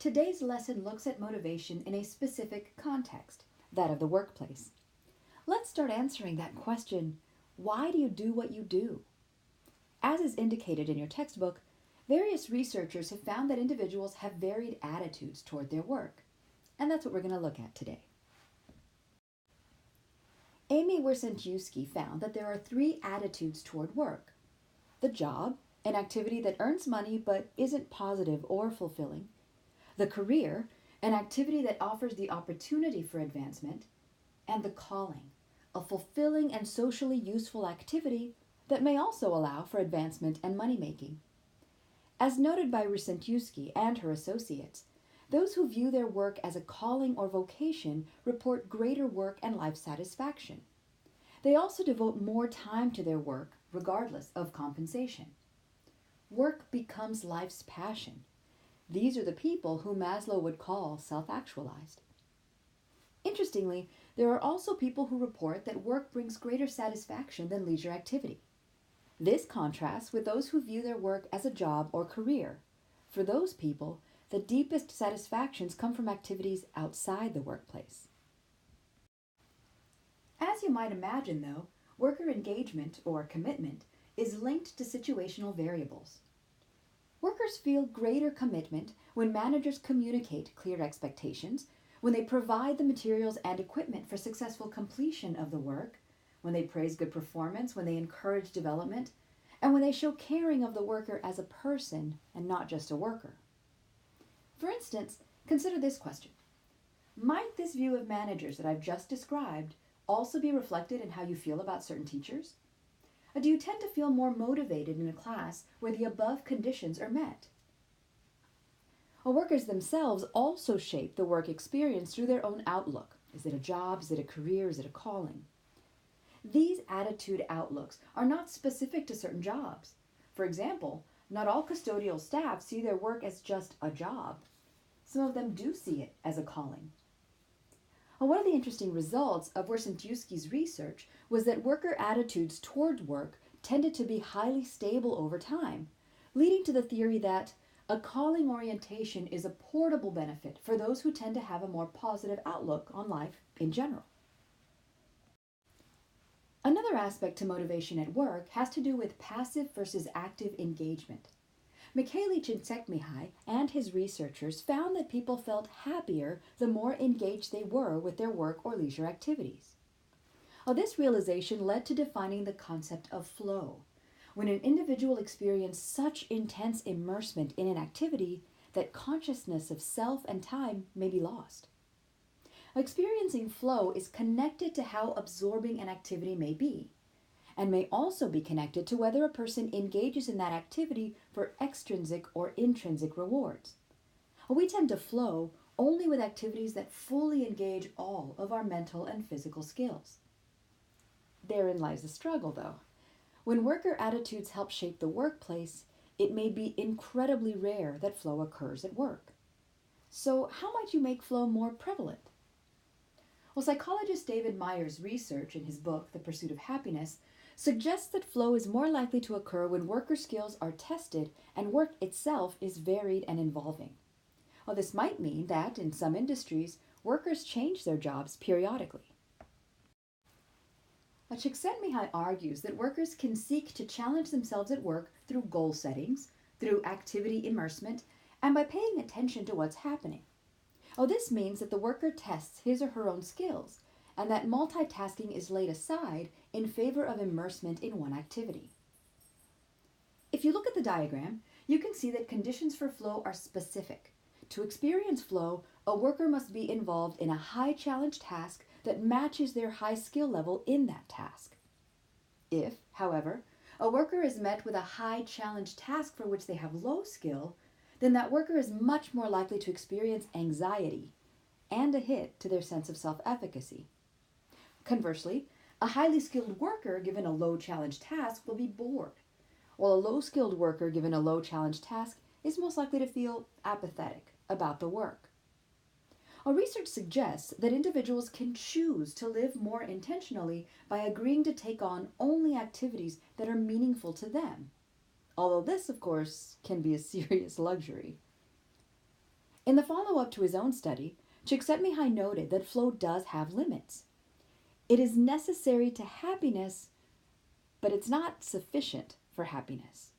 Today's lesson looks at motivation in a specific context, that of the workplace. Let's start answering that question, why do you do what you do? As is indicated in your textbook, various researchers have found that individuals have varied attitudes toward their work, and that's what we're going to look at today. Amy Wiercinkiewicz found that there are three attitudes toward work. The job, an activity that earns money but isn't positive or fulfilling. The career, an activity that offers the opportunity for advancement. And the calling, a fulfilling and socially useful activity that may also allow for advancement and money-making. As noted by Wiercinkiewicz and her associates, those who view their work as a calling or vocation report greater work and life satisfaction. They also devote more time to their work, regardless of compensation. Work becomes life's passion. These are the people who Maslow would call self-actualized. Interestingly, there are also people who report that work brings greater satisfaction than leisure activity. This contrasts with those who view their work as a job or career. For those people, the deepest satisfactions come from activities outside the workplace. As you might imagine, though, worker engagement, or commitment, is linked to situational variables. Workers feel greater commitment when managers communicate clear expectations, when they provide the materials and equipment for successful completion of the work, when they praise good performance, when they encourage development, and when they show caring of the worker as a person and not just a worker. For instance, consider this question. Might this view of managers that I've just described also be reflected in how you feel about certain teachers? Or do you tend to feel more motivated in a class where the above conditions are met? Workers themselves also shape the work experience through their own outlook. Is it a job? Is it a career? Is it a calling? These attitude outlooks are not specific to certain jobs. For example, not all custodial staff see their work as just a job. Some of them do see it as a calling. One of the interesting results of Wiercinkiewicz' research was that worker attitudes toward work tended to be highly stable over time, leading to the theory that a calling orientation is a portable benefit for those who tend to have a more positive outlook on life in general. Another aspect to motivation at work has to do with passive versus active engagement. Mikhail Csikszentmihalyi and his researchers found that people felt happier the more engaged they were with their work or leisure activities. This realization led to defining the concept of flow, when an individual experienced such intense immersement in an activity that consciousness of self and time may be lost. Experiencing flow is connected to how absorbing an activity may be, and may also be connected to whether a person engages in that activity for extrinsic or intrinsic rewards. We tend to flow only with activities that fully engage all of our mental and physical skills. Therein lies the struggle, though. When worker attitudes help shape the workplace, it may be incredibly rare that flow occurs at work. So how might you make flow more prevalent? Well, psychologist David Meyer's research in his book, The Pursuit of Happiness, suggests that flow is more likely to occur when worker skills are tested and work itself is varied and involving. Well, this might mean that, in some industries, workers change their jobs periodically. Csikszentmihalyi argues that workers can seek to challenge themselves at work through goal settings, through activity immersement, and by paying attention to what's happening. This means that the worker tests his or her own skills, and that multitasking is laid aside in favor of immersement in one activity. If you look at the diagram, you can see that conditions for flow are specific. To experience flow, a worker must be involved in a high-challenge task that matches their high skill level in that task. If, however, a worker is met with a high-challenge task for which they have low skill, then that worker is much more likely to experience anxiety and a hit to their sense of self-efficacy. Conversely, a highly skilled worker given a low-challenge task will be bored, while a low-skilled worker given a low-challenge task is most likely to feel apathetic about the work. Research suggests that individuals can choose to live more intentionally by agreeing to take on only activities that are meaningful to them, although this, of course, can be a serious luxury. In the follow-up to his own study, Csikszentmihalyi noted that flow does have limits. It is necessary to happiness, but it's not sufficient for happiness.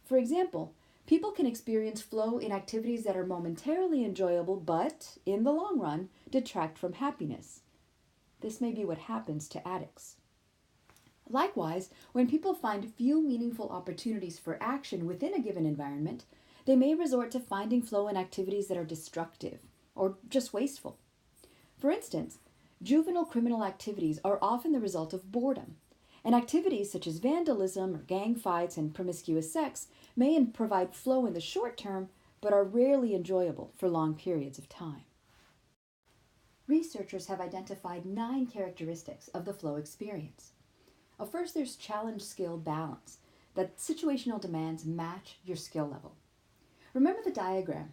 For example, people can experience flow in activities that are momentarily enjoyable but, in the long run, detract from happiness. This may be what happens to addicts. Likewise, when people find few meaningful opportunities for action within a given environment, they may resort to finding flow in activities that are destructive or just wasteful. For instance, juvenile criminal activities are often the result of boredom, and activities such as vandalism or gang fights and promiscuous sex may provide flow in the short term but are rarely enjoyable for long periods of time. Researchers have identified 9 characteristics of the flow experience. First, there's challenge skill balance, that situational demands match your skill level. Remember the diagram.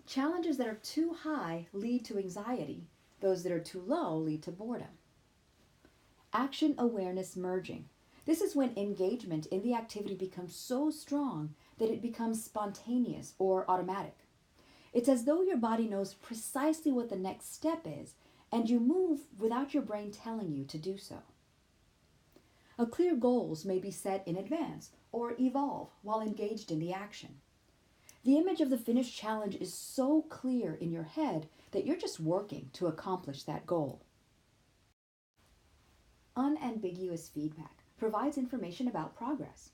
Challenges that are too high lead to anxiety. Those that are too low lead to boredom. Action awareness merging. This is when engagement in the activity becomes so strong that it becomes spontaneous or automatic. It's as though your body knows precisely what the next step is, and you move without your brain telling you to do so. Clear goals may be set in advance or evolve while engaged in the action. The image of the finished challenge is so clear in your head that you're just working to accomplish that goal. Unambiguous feedback provides information about progress.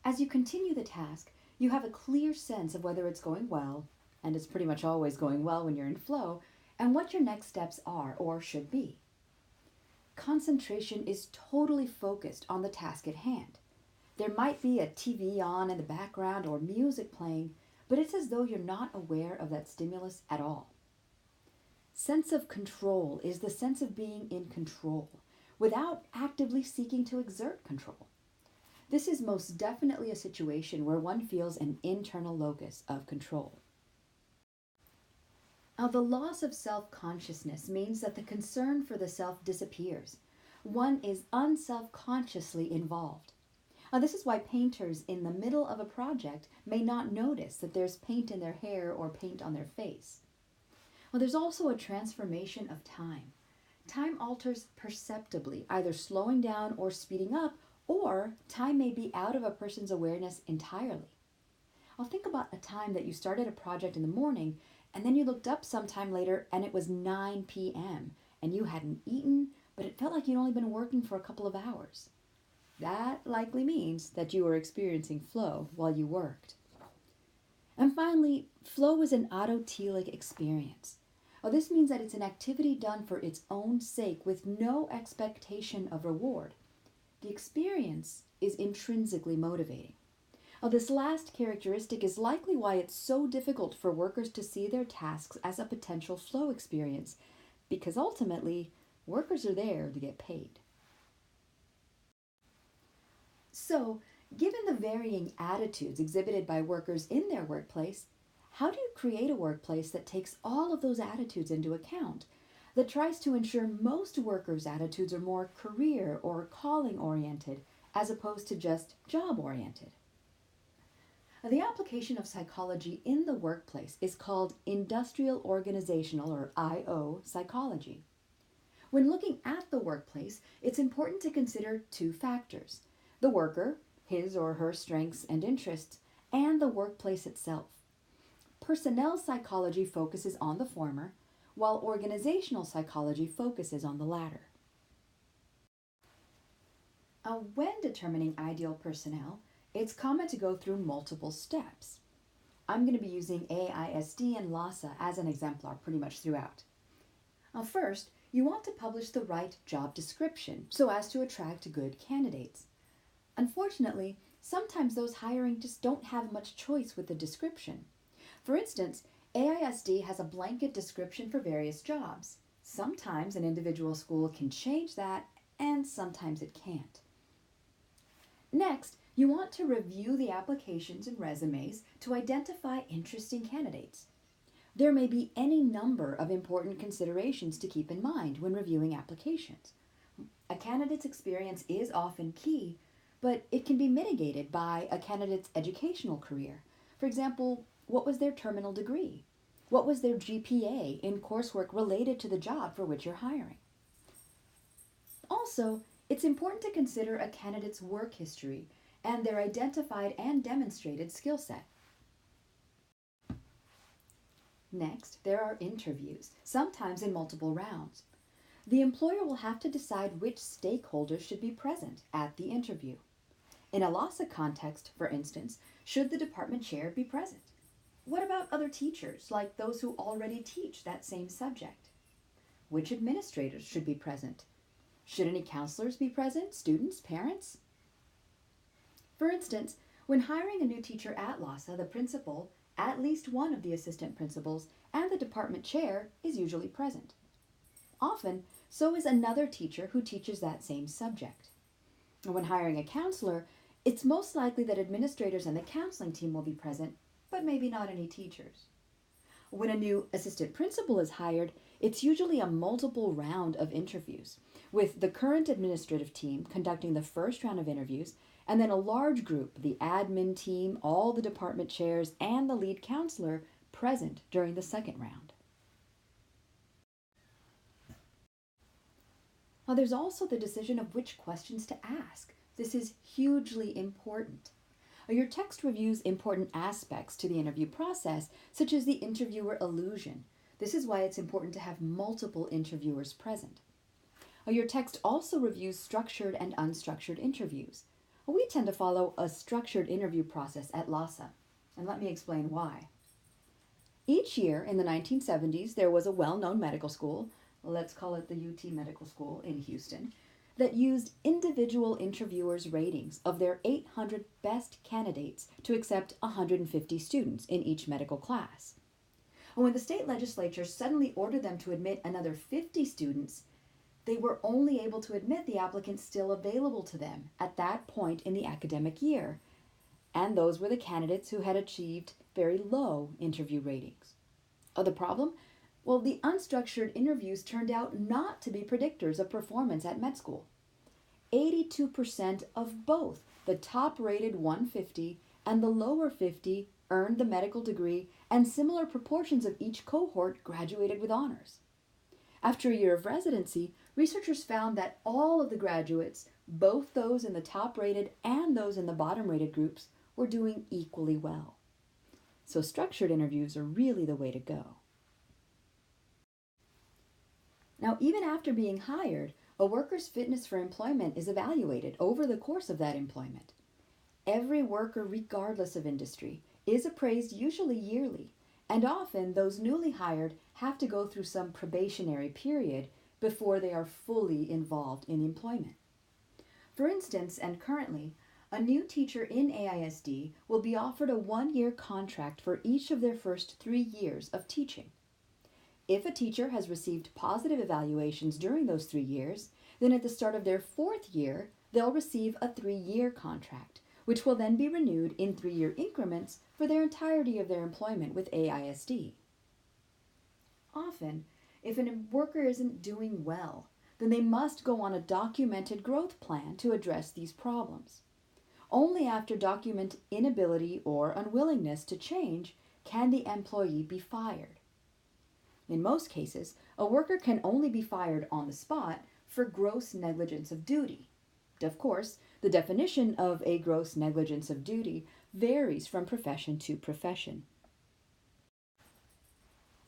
As you continue the task, you have a clear sense of whether it's going well, and it's pretty much always going well when you're in flow, and what your next steps are or should be. Concentration is totally focused on the task at hand. There might be a TV on in the background or music playing, but it's as though you're not aware of that stimulus at all. Sense of control is the sense of being in control, without actively seeking to exert control. This is most definitely a situation where one feels an internal locus of control. Now, the loss of self-consciousness means that the concern for the self disappears. One is unself-consciously involved. Now, this is why painters in the middle of a project may not notice that there's paint in their hair or paint on their face. Well, there's also a transformation of time. Time alters perceptibly, either slowing down or speeding up, or time may be out of a person's awareness entirely. I'll think about a time that you started a project in the morning and then you looked up sometime later and it was 9 p.m. and you hadn't eaten, but it felt like you'd only been working for a couple of hours. That likely means that you were experiencing flow while you worked. And finally, flow is an autotelic experience. Well, this means that it's an activity done for its own sake with no expectation of reward. The experience is intrinsically motivating. Now, this last characteristic is likely why it's so difficult for workers to see their tasks as a potential flow experience, because ultimately, workers are there to get paid. So, given the varying attitudes exhibited by workers in their workplace, how do you create a workplace that takes all of those attitudes into account, that tries to ensure most workers' attitudes are more career or calling-oriented, as opposed to just job-oriented? The application of psychology in the workplace is called industrial organizational, or IO, psychology. When looking at the workplace, it's important to consider 2 factors: the worker, his or her strengths and interests, and the workplace itself. Personnel psychology focuses on the former, while organizational psychology focuses on the latter. When determining ideal personnel, it's common to go through multiple steps. I'm going to be using AISD and LASA as an exemplar pretty much throughout. First, you want to publish the right job description so as to attract good candidates. Unfortunately, sometimes those hiring just don't have much choice with the description. For instance, AISD has a blanket description for various jobs. Sometimes an individual school can change that, and sometimes it can't. Next, you want to review the applications and resumes to identify interesting candidates. There may be any number of important considerations to keep in mind when reviewing applications. A candidate's experience is often key, but it can be mitigated by a candidate's educational career. For example, what was their terminal degree? What was their GPA in coursework related to the job for which you're hiring? Also, it's important to consider a candidate's work history and their identified and demonstrated skill set. Next, there are interviews, sometimes in multiple rounds. The employer will have to decide which stakeholders should be present at the interview. In a LASA context, for instance, should the department chair be present? What about other teachers, like those who already teach that same subject? Which administrators should be present? Should any counselors be present? Students? Parents? For instance, when hiring a new teacher at LASA, the principal, at least one of the assistant principals, and the department chair is usually present. Often, so is another teacher who teaches that same subject. When hiring a counselor, it's most likely that administrators and the counseling team will be present, but maybe not any teachers. When a new assistant principal is hired, it's usually a multiple round of interviews, with the current administrative team conducting the first round of interviews, and then a large group, the admin team, all the department chairs, and the lead counselor present during the second round. Now, there's also the decision of which questions to ask. This is hugely important. Your text reviews important aspects to the interview process, such as the interviewer illusion. This is why it's important to have multiple interviewers present. Your text also reviews structured and unstructured interviews. We tend to follow a structured interview process at LASA, and let me explain why. Each year in the 1970s, there was a well-known medical school, let's call it the UT Medical School in Houston, that used individual interviewers' ratings of their 800 best candidates to accept 150 students in each medical class. And when the state legislature suddenly ordered them to admit another 50 students, they were only able to admit the applicants still available to them at that point in the academic year, and those were the candidates who had achieved very low interview ratings. The problem? Well, the unstructured interviews turned out not to be predictors of performance at med school. 82% of both the top-rated 150 and the lower 50 earned the medical degree, and similar proportions of each cohort graduated with honors. After a year of residency, researchers found that all of the graduates, both those in the top-rated and those in the bottom-rated groups, were doing equally well. So structured interviews are really the way to go. Now, even after being hired, a worker's fitness for employment is evaluated over the course of that employment. Every worker, regardless of industry, is appraised usually yearly, and often those newly hired have to go through some probationary period before they are fully involved in employment. For instance, and currently, a new teacher in AISD will be offered a 1-year contract for each of their first 3 years of teaching. If a teacher has received positive evaluations during those 3 years, then at the start of their 4th year, they'll receive a 3-year contract, which will then be renewed in 3-year increments for their entirety of their employment with AISD. Often, if a worker isn't doing well, then they must go on a documented growth plan to address these problems. Only after documented inability or unwillingness to change can the employee be fired. In most cases, a worker can only be fired on the spot for gross negligence of duty. Of course, the definition of a gross negligence of duty varies from profession to profession.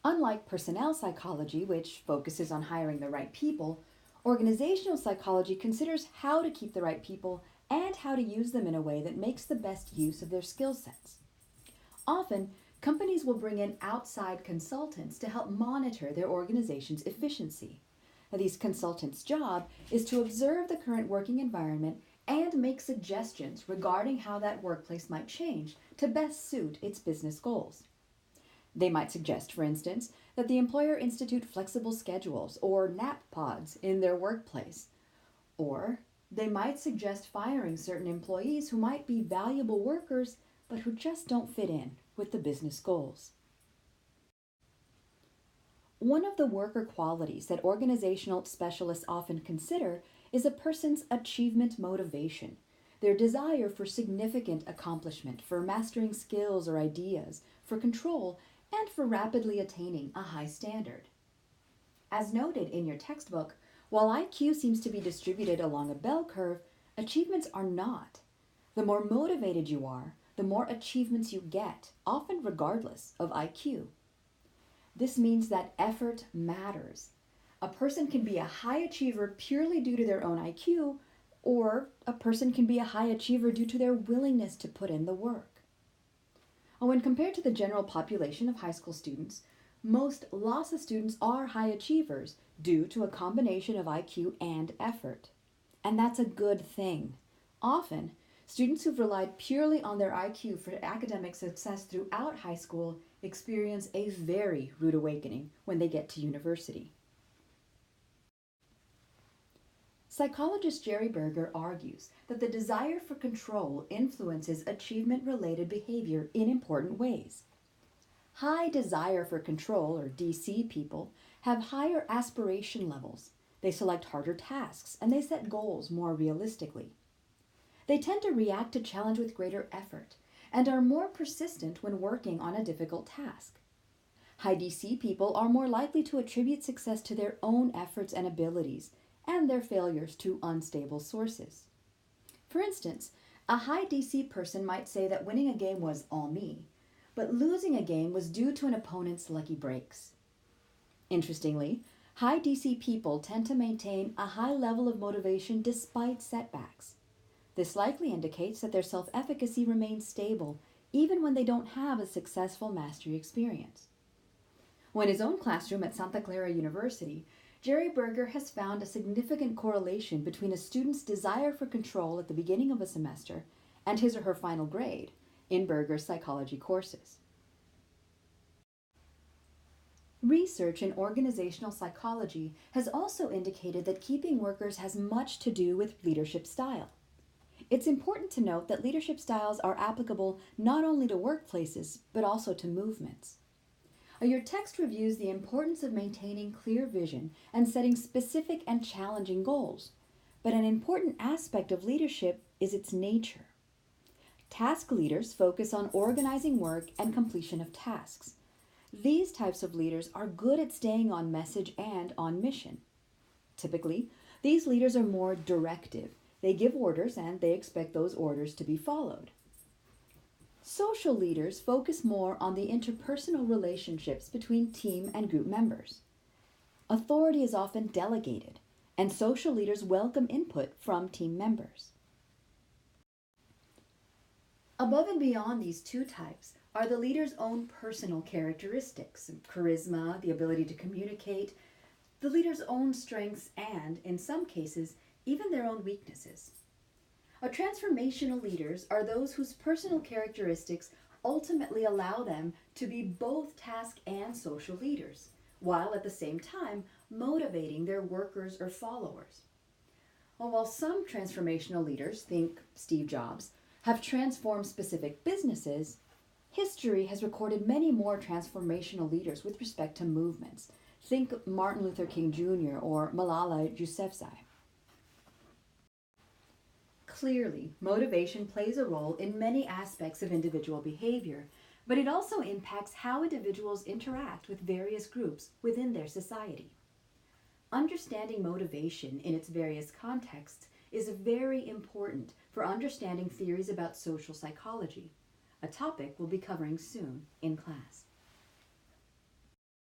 Unlike personnel psychology, which focuses on hiring the right people, organizational psychology considers how to keep the right people and how to use them in a way that makes the best use of their skill sets. Often, companies will bring in outside consultants to help monitor their organization's efficiency. Now, these consultants' job is to observe the current working environment and make suggestions regarding how that workplace might change to best suit its business goals. They might suggest, for instance, that the employer institute flexible schedules or nap pods in their workplace. Or they might suggest firing certain employees who might be valuable workers but who just don't fit in with the business goals. One of the worker qualities that organizational specialists often consider is a person's achievement motivation, their desire for significant accomplishment, for mastering skills or ideas, for control, and for rapidly attaining a high standard. As noted in your textbook, while IQ seems to be distributed along a bell curve, achievements are not. The more motivated you are, the more achievements you get, often regardless of IQ. This means that effort matters. A person can be a high achiever purely due to their own IQ, or a person can be a high achiever due to their willingness to put in the work. When compared to the general population of high school students, most LASA students are high achievers due to a combination of IQ and effort. And that's a good thing. Often, students who've relied purely on their IQ for academic success throughout high school experience a very rude awakening when they get to university. Psychologist Jerry Berger argues that the desire for control influences achievement-related behavior in important ways. High desire for control, or DC people, have higher aspiration levels. They select harder tasks, and they set goals more realistically. They tend to react to challenge with greater effort, and are more persistent when working on a difficult task. High DC people are more likely to attribute success to their own efforts and abilities, and their failures to unstable sources. For instance, a high DC person might say that winning a game was all me, but losing a game was due to an opponent's lucky breaks. Interestingly, high DC people tend to maintain a high level of motivation despite setbacks. This likely indicates that their self-efficacy remains stable even when they don't have a successful mastery experience. In his own classroom at Santa Clara University, Jerry Berger has found a significant correlation between a student's desire for control at the beginning of a semester and his or her final grade in Berger's psychology courses. Research in organizational psychology has also indicated that keeping workers has much to do with leadership style. It's important to note that leadership styles are applicable not only to workplaces, but also to movements. Your text reviews the importance of maintaining clear vision and setting specific and challenging goals, but an important aspect of leadership is its nature. Task leaders focus on organizing work and completion of tasks. These types of leaders are good at staying on message and on mission. Typically, these leaders are more directive. They give orders and they expect those orders to be followed. Social leaders focus more on the interpersonal relationships between team and group members. Authority is often delegated, and social leaders welcome input from team members. Above and beyond these two types are the leader's own personal characteristics, charisma, the ability to communicate, the leader's own strengths, and, in some cases, even their own weaknesses. Transformational leaders are those whose personal characteristics ultimately allow them to be both task and social leaders, while at the same time motivating their workers or followers. While some transformational leaders, think Steve Jobs, have transformed specific businesses, history has recorded many more transformational leaders with respect to movements. Think Martin Luther King Jr. or Malala Yousafzai. Clearly, motivation plays a role in many aspects of individual behavior, but it also impacts how individuals interact with various groups within their society. Understanding motivation in its various contexts is very important for understanding theories about social psychology, a topic we'll be covering soon in class.